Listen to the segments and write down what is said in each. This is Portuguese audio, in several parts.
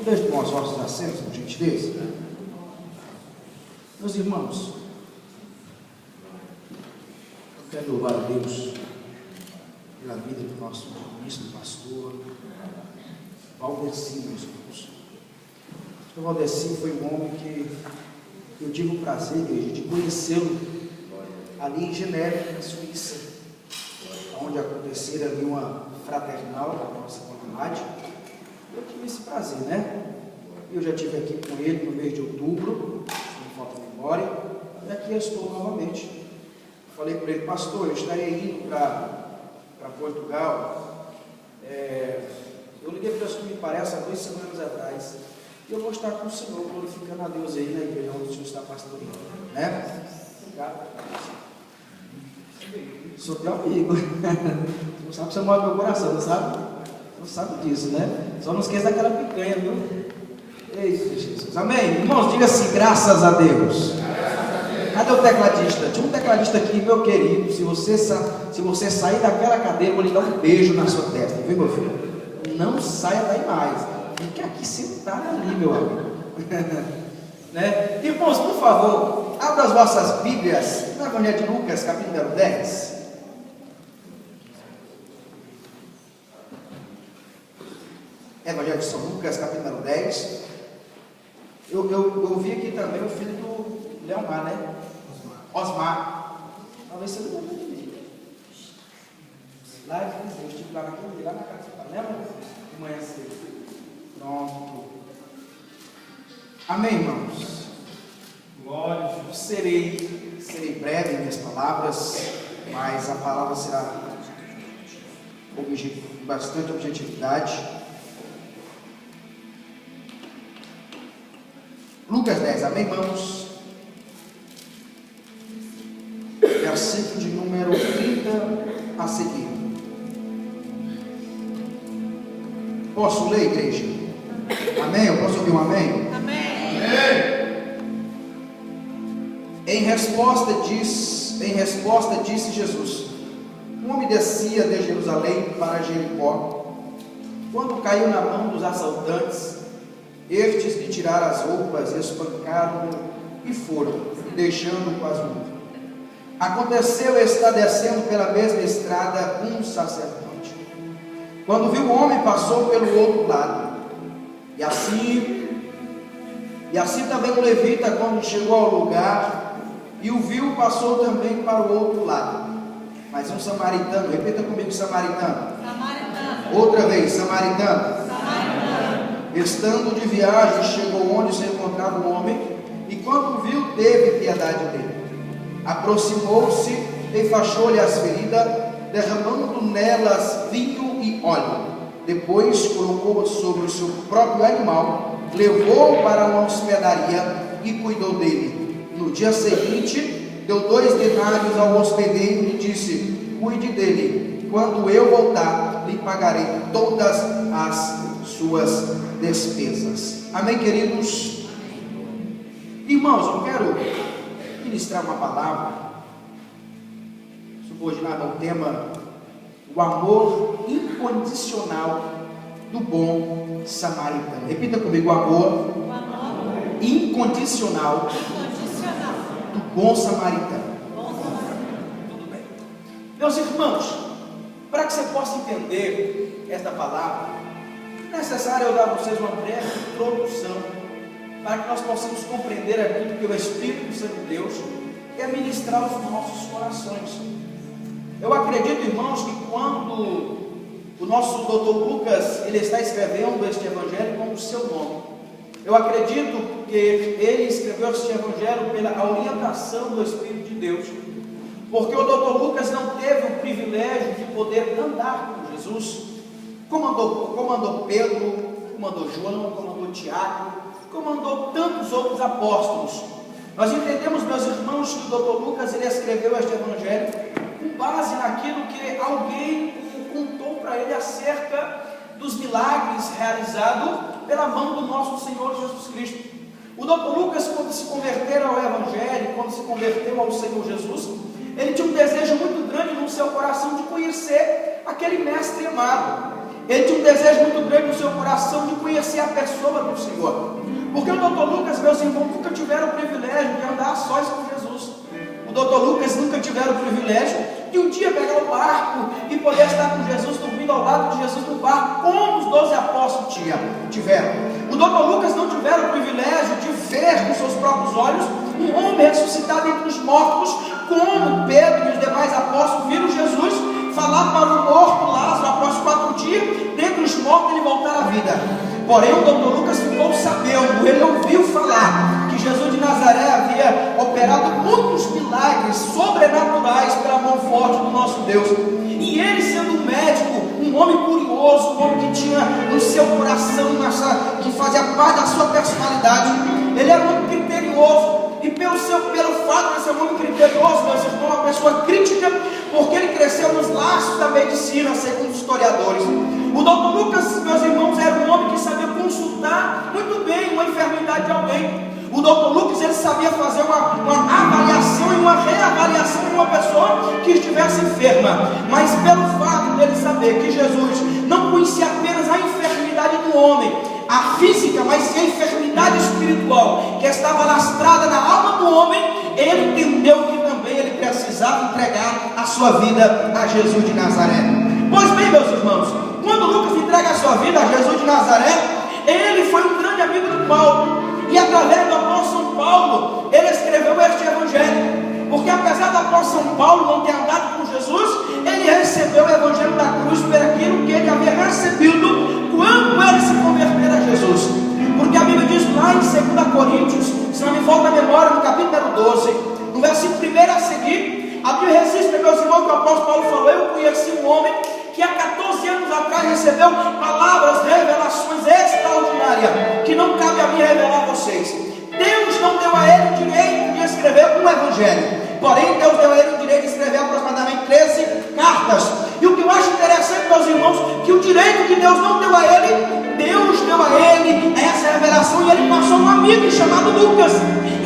Poder tomar os vossos assentos, por gentileza? Meus irmãos, eu quero louvar a Deus pela vida do nosso ministro, pastor Valdeci, meus irmãos. O Valdeci foi um homem que eu tive o prazer, igreja, de conhecê-lo ali em Genebra, na Suíça, onde acontecera ali uma fraternal da nossa comunidade. Eu tive esse prazer, né? Eu já estive aqui com ele no mês de outubro, se não falta memória, e aqui eu estou novamente. Falei para ele, pastor, eu estarei indo para Portugal. Eu liguei para Deus que me parece há 2 semanas atrás. E eu vou estar com o Senhor, glorificando a Deus aí na igreja onde o Senhor está pastoreando, né? Obrigado. Sou teu amigo. Você sabe que você mora no meu coração, não sabe? Você sabe disso, né? Só não esqueça daquela picanha, viu? Eita, Jesus. Amém? Irmãos, diga assim, graças a Deus. Cadê o tecladista? Tinha um tecladista aqui, meu querido. Se você sair daquela cadeira, eu vou lhe dar um beijo na sua testa, viu, meu filho? Não saia daí mais. Fique aqui sentado ali, meu amigo. Né? Irmãos, por favor, abra as vossas Bíblias no Evangelho de Lucas, capítulo 10. Evangelho de São Lucas, capítulo 10. Eu vi aqui também o filho do Leomar, né? Osmar. Talvez você não lembre de mim. Lá eu estive lá na casa de pai, lembra? De manhã cedo. Pronto. Amém, irmãos? Glória. Serei breve em minhas palavras, mas a palavra será bastante objetividade. Lucas 10, amém, irmãos? Versículo de número 30 a seguir. Posso ler, igreja? Amém? Eu posso ouvir um amém? Amém. Em resposta disse Jesus: um homem descia de Jerusalém para Jericó. Quando caiu na mão dos assaltantes, estes lhe tiraram as roupas, espancaram-no e foram, deixando-o quase morto. Aconteceu estar descendo pela mesma estrada um sacerdote. Quando viu o homem, passou pelo outro lado. E assim também o levita, quando chegou ao lugar e o viu, passou também para o outro lado. Mas um samaritano, repita comigo, samaritano. Outra vez, samaritano. Estando de viagem, chegou onde se encontrava o homem, e quando viu, teve piedade dele. Aproximou-se, enfaixou-lhe as feridas, derramando nelas vinho e óleo. Depois colocou-o sobre o seu próprio animal, levou-o para uma hospedaria e cuidou dele. No dia seguinte, deu 2 denários ao hospedeiro e disse: cuide dele, quando eu voltar, lhe pagarei todas as suas despesas. Amém, queridos? Irmãos, eu quero ministrar uma palavra subordinada ao tema o amor incondicional do bom samaritano. Repita comigo, o amor incondicional do bom samaritano. Tudo bem. Meus irmãos, para que você possa entender esta palavra, é necessário eu dar a vocês uma breve introdução, para que nós possamos compreender aquilo que o Espírito Santo de Deus quer ministrar aos nossos corações. Eu acredito, irmãos, que quando o nosso doutor Lucas ele está escrevendo este evangelho com o seu nome, eu acredito que ele escreveu este evangelho pela orientação do Espírito de Deus, porque o doutor Lucas não teve o privilégio de poder andar com Jesus, como andou Pedro, como andou João, como andou Tiago, como andou tantos outros apóstolos. Nós entendemos, meus irmãos, que o doutor Lucas ele escreveu este evangelho com base naquilo que alguém contou para ele acerca dos milagres realizados pela mão do nosso Senhor Jesus Cristo. O doutor Lucas, quando se converteu ao evangelho, quando se converteu ao Senhor Jesus, ele tinha um desejo muito grande no seu coração de conhecer aquele mestre amado. ele tinha um desejo muito grande no seu coração de conhecer a pessoa do Senhor. Porque o Dr. Lucas, meus irmãos, nunca tiveram o privilégio de andar sós com Jesus. O Dr. Lucas nunca tiveram o privilégio de um dia pegar o barco e poder estar com Jesus, dormindo ao lado de Jesus no barco, como os 12 apóstolos tiveram. O Dr. Lucas não tiveram o privilégio de ver com seus próprios olhos um homem ressuscitado entre os mortos, como Pedro e os demais apóstolos viram Jesus falar para o morto Lázaro após 4 dias, dentre os mortos ele voltar à vida. Porém o Dr. Lucas ficou sabendo, ele ouviu falar que Jesus de Nazaré havia operado muitos milagres sobrenaturais pela mão forte do nosso Deus. E ele, sendo um médico, um homem curioso, um homem que tinha no seu coração, que fazia parte da sua personalidade, ele era um homem criterioso. E pelo fato de ser um homem criterioso, meus irmãos, uma pessoa crítica, porque ele cresceu nos laços da medicina, segundo os historiadores. O Dr. Lucas, meus irmãos, era um homem que sabia consultar muito bem uma enfermidade de alguém. O Dr. Lucas, ele sabia fazer uma avaliação e uma reavaliação de uma pessoa que estivesse enferma. Mas pelo fato dele saber que Jesus não conhecia apenas a enfermidade do homem, a física, mas sim a enfermidade espiritual que estava lastrada na alma do homem, ele entendeu que também ele precisava entregar a sua vida a Jesus de Nazaré. Pois bem, meus irmãos, quando Lucas entrega a sua vida a Jesus de Nazaré, ele foi um grande amigo de Paulo, e através do apóstolo Paulo, ele escreveu este evangelho, porque apesar do apóstolo Paulo não ter andado com Jesus, ele recebeu o evangelho da cruz por aquilo que ele havia recebido quando ele se converteu a Jesus. Porque a Bíblia diz lá em 2 Coríntios, se não me falta a memória, no capítulo 12, no versículo 1 a seguir, a Bíblia registra, meus irmãos, que o apóstolo Paulo falou: eu conheci um homem que há 14 anos atrás recebeu palavras, revelações extraordinárias, que não cabe a mim revelar a vocês. Deus não deu a ele o direito de escrever um evangelho, porém Deus deu a ele o direito de escrever aproximadamente 13 cartas. E o que eu acho interessante, meus irmãos, que o direito que Deus não deu a ele, Deus deu a ele essa revelação, e ele passou um amigo chamado Lucas.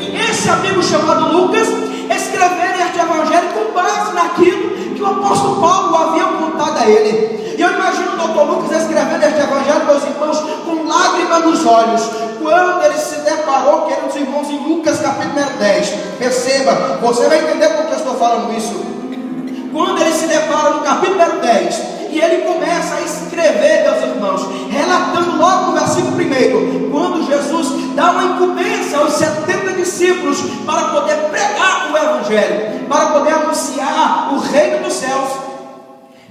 E esse amigo chamado Lucas escreveu este evangelho com base naquilo que o apóstolo Paulo havia contado a ele. E eu imagino o Dr. Lucas escrevendo este evangelho, meus irmãos, com lágrimas nos olhos, quando ele se deparou, queridos irmãos, em Lucas capítulo 10. Perceba, você vai entender por que eu estou falando isso. Quando ele se depara no capítulo 10, e ele começa a escrever, meus irmãos, relatando logo no versículo 1, quando Jesus dá uma incumbência aos 70 discípulos para poder pregar o evangelho, para poder anunciar o reino dos céus.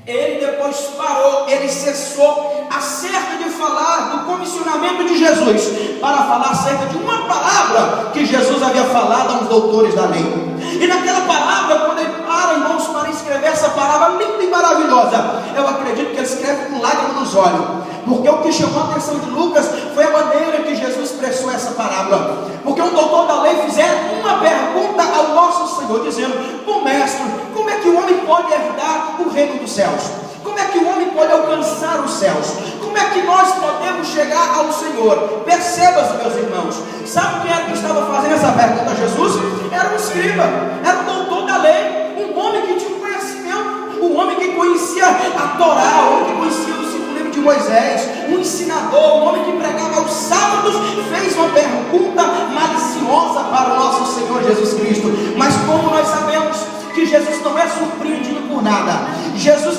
Ele depois parou, ele cessou acerca de falar do comissionamento de Jesus, para falar acerca de uma palavra que Jesus havia falado aos doutores da lei. E naquela palavra, quando ele para, irmãos, para escrever essa palavra linda e maravilhosa, eu acredito que ele escreve com lágrimas nos olhos, porque o que chamou a atenção de Lucas foi a maneira que Jesus expressou essa parábola. Porque um doutor da lei fizeram uma pergunta ao nosso Senhor, dizendo: bom mestre, como é que o homem pode herdar o reino dos céus? Como é que o homem pode alcançar os céus? Como é que nós podemos chegar ao Senhor? Perceba-se, meus irmãos, sabe quem era que estava fazendo essa pergunta a Jesus? Era um escriba, era um doutor da lei, um homem que tinha conhecimento, um homem que conhecia a Torá, um homem que conhecia o segundo livro de Moisés, um ensinador, um homem que pregava aos sábados, fez uma pergunta maliciosa para o nosso Senhor Jesus Cristo. Mas como nós sabemos que Jesus não é surpreendido por nada,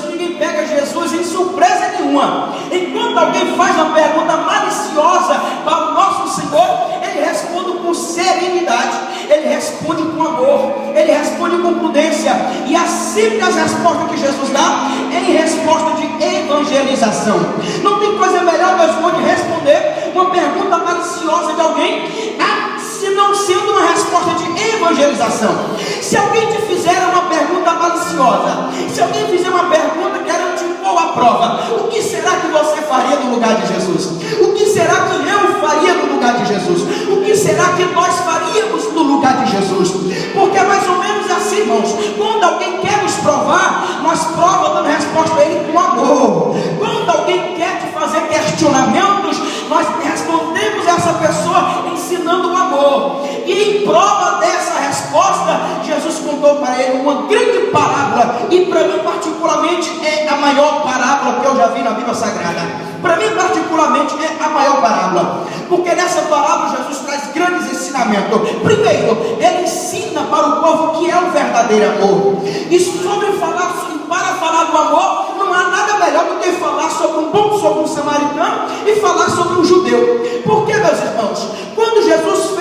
ninguém pega Jesus em surpresa nenhuma. Enquanto alguém faz uma pergunta maliciosa para o nosso Senhor, ele responde com serenidade, ele responde com amor, ele responde com prudência. E assim as respostas que Jesus dá é em resposta de evangelização. Não tem coisa melhor, meus irmãos, de responder uma pergunta maliciosa de alguém, se não sendo uma resposta de evangelização. Se alguém te fizer uma pergunta maliciosa, se alguém fizer uma pergunta querendo te pôr à prova, o que será que você faria no lugar de Jesus? O que será que eu faria no lugar de Jesus? O que será que nós faríamos no lugar de Jesus? Porque é mais ou menos assim, irmãos. Quando alguém quer nos provar, nós provamos dando resposta a ele com amor. Quando alguém quer te fazer questionamentos, nós respondemos a essa pessoa ensinando o amor. E em prova dessa resposta, resposta, Jesus contou para ele uma grande parábola, e para mim particularmente é a maior parábola que eu já vi na Bíblia Sagrada. Para mim particularmente é a maior parábola, porque nessa parábola Jesus traz grandes ensinamentos. Primeiro, ele ensina para o povo o que é o verdadeiro amor, e para falar do amor, não há nada melhor do que falar sobre um samaritano e falar sobre um judeu. Porque, meus irmãos, quando Jesus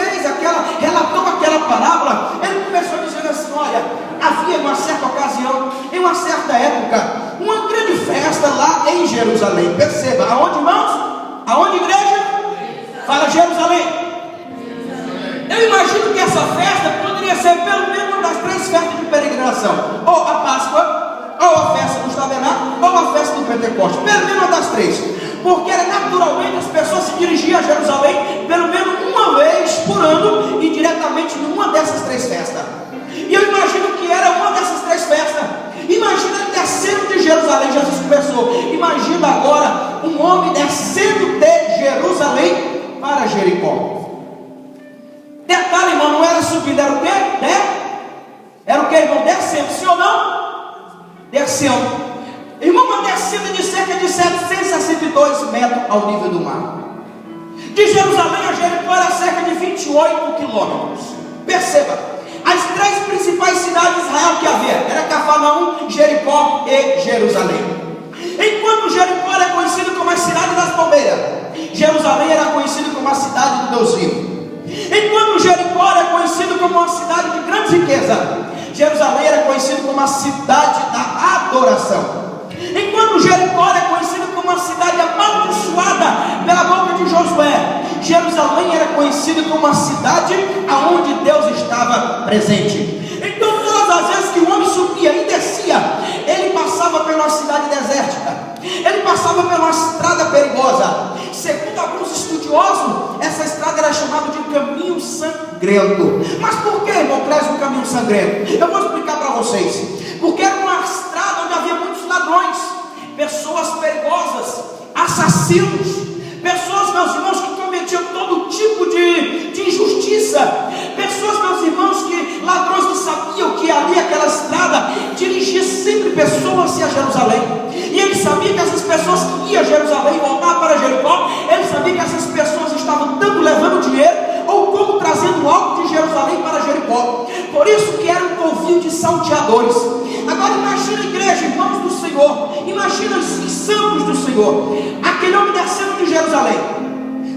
relatou aquela parábola, ele começou dizendo assim: olha, havia em uma certa ocasião, em uma certa época, uma grande festa lá em Jerusalém. Perceba, aonde, irmãos? Aonde, igreja? Fala Jerusalém. Eu imagino que essa festa poderia ser pelo menos uma das 3 festas de peregrinação, ou a Páscoa, ou a festa dos tabernáculos, ou a festa do Pentecostes, pelo menos uma das 3, porque naturalmente as pessoas se dirigiam a Jerusalém pelo menos uma vez por ano, e diretamente numa dessas 3 festas. E eu imagino que era uma dessas 3 festas. Imagina ele descendo de Jerusalém. Jesus conversou: imagina agora um homem descendo de Jerusalém para Jericó. Detalhe, irmão, não era subindo, era o quê? Era o quê, irmão? Descendo, sim ou não? Descendo. Irmão, uma descida de cerca de 762 metros ao nível do mar. De Jerusalém a Jericó era cerca de 28 quilômetros. Perceba, as 3 principais cidades de Israel que havia era Cafarnaum, Jericó e Jerusalém. Enquanto Jericó era conhecido como a cidade das palmeiras, Jerusalém era conhecido como a cidade do Deus vivo. Enquanto Jericó era conhecido como uma cidade de grande riqueza, Jerusalém era conhecido como a cidade da adoração. Enquanto Jericó era conhecido como uma cidade amaldiçoada pela boca de Josué, Jerusalém era conhecido como uma cidade aonde Deus estava presente. Então todas as vezes que o homem subia e descia, ele passava por uma cidade desértica, ele passava por uma estrada perigosa. Segundo alguns estudiosos, essa estrada era chamada de caminho sangrento. Mas por que, irmão, traz um caminho sangrento? Eu vou explicar para vocês. Porque era uma estrada onde havia muitos ladrões, pessoas perigosas, assassinos, pessoas, meus irmãos, que cometiam todo tipo de injustiça, pessoas, meus irmãos, ladrões que sabiam que ali aquela estrada dirigia sempre pessoas a Jerusalém, e ele sabia que essas pessoas que iam a Jerusalém e voltavam para Jericó, ele sabia que essas pessoas estavam tanto levando dinheiro ou como trazendo algo de Jerusalém para Jericó. Por isso que era um povinho de salteadores. Agora imagina a igreja, irmãos do Senhor, imagina os santos do Senhor, aquele homem descendo de Jerusalém,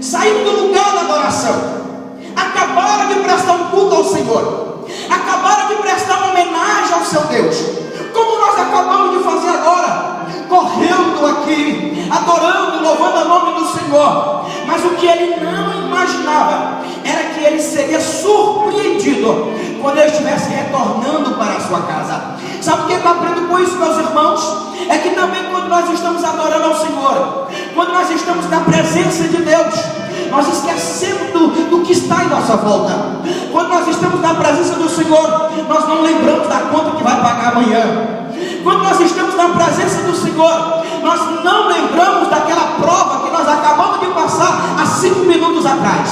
saindo do lugar da adoração, acabaram de prestar um culto ao Senhor, acabaram de prestar uma homenagem ao seu Deus, como nós acabamos de fazer agora, correndo aqui, adorando, louvando o nome do Senhor. Mas o que ele não imaginava era que ele seria surpreendido quando ele estivesse retornando para a sua casa. Sabe o que eu aprendo com isso, meus irmãos? É que também quando nós estamos adorando ao Senhor, quando nós estamos na presença de Deus, nós esquecemos do que está em nossa volta. Quando nós estamos na presença do Senhor, nós não lembramos da conta que vai pagar amanhã. Quando nós estamos na presença do Senhor, nós não lembramos daquela prova que nós acabamos de passar há 5 minutos atrás.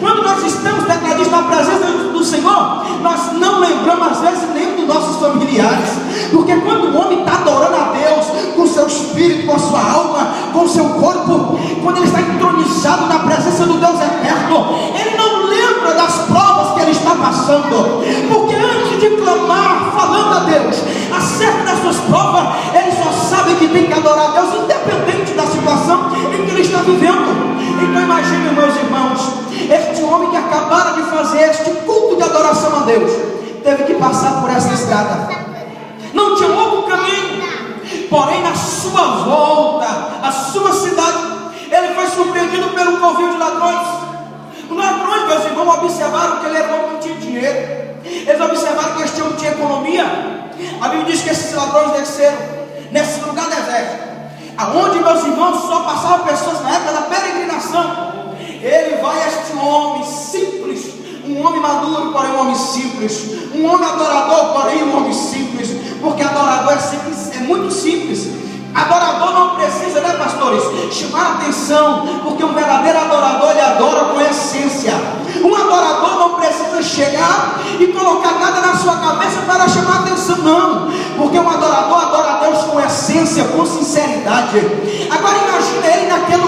Quando nós estamos declarados na presença do Senhor, nós não lembramos às vezes nem dos nossos familiares, porque quando o homem está adorando a Deus com o seu espírito, com a sua alma, com o seu corpo, quando ele está entronizado na presença do Deus eterno, ele não lembra das provas que ele está passando, porque antes de clamar, falando a Deus acerca das suas provas, ele só sabe que tem que adorar a Deus, independente da situação em que ele está vivendo. Então imagine, meus irmãos, este homem que acabara de fazer este culto de adoração a Deus, teve que passar por essa estrada, não tinha outro caminho. Porém, na sua volta à sua cidade, ele foi surpreendido pelo covil de ladrões. Os ladrões, meus irmãos, observaram que ele era um homem que tinha dinheiro, eles observaram que este homem tinha economia. A Bíblia diz que esses ladrões desceram nesse lugar deserto, aonde, meus irmãos, só passavam pessoas na época da peregrinação. Ele vai a este homem simples, um homem maduro, porém um homem simples, um homem adorador, porém um homem simples, porque adorador é muito simples. Adorador não precisa, né, pastores, chamar a atenção, porque um verdadeiro adorador, ele adora com essência. Um adorador não precisa chegar e colocar cabeça para chamar a atenção, não, porque um adorador adora a Deus com essência, com sinceridade. Agora imagina ele naquele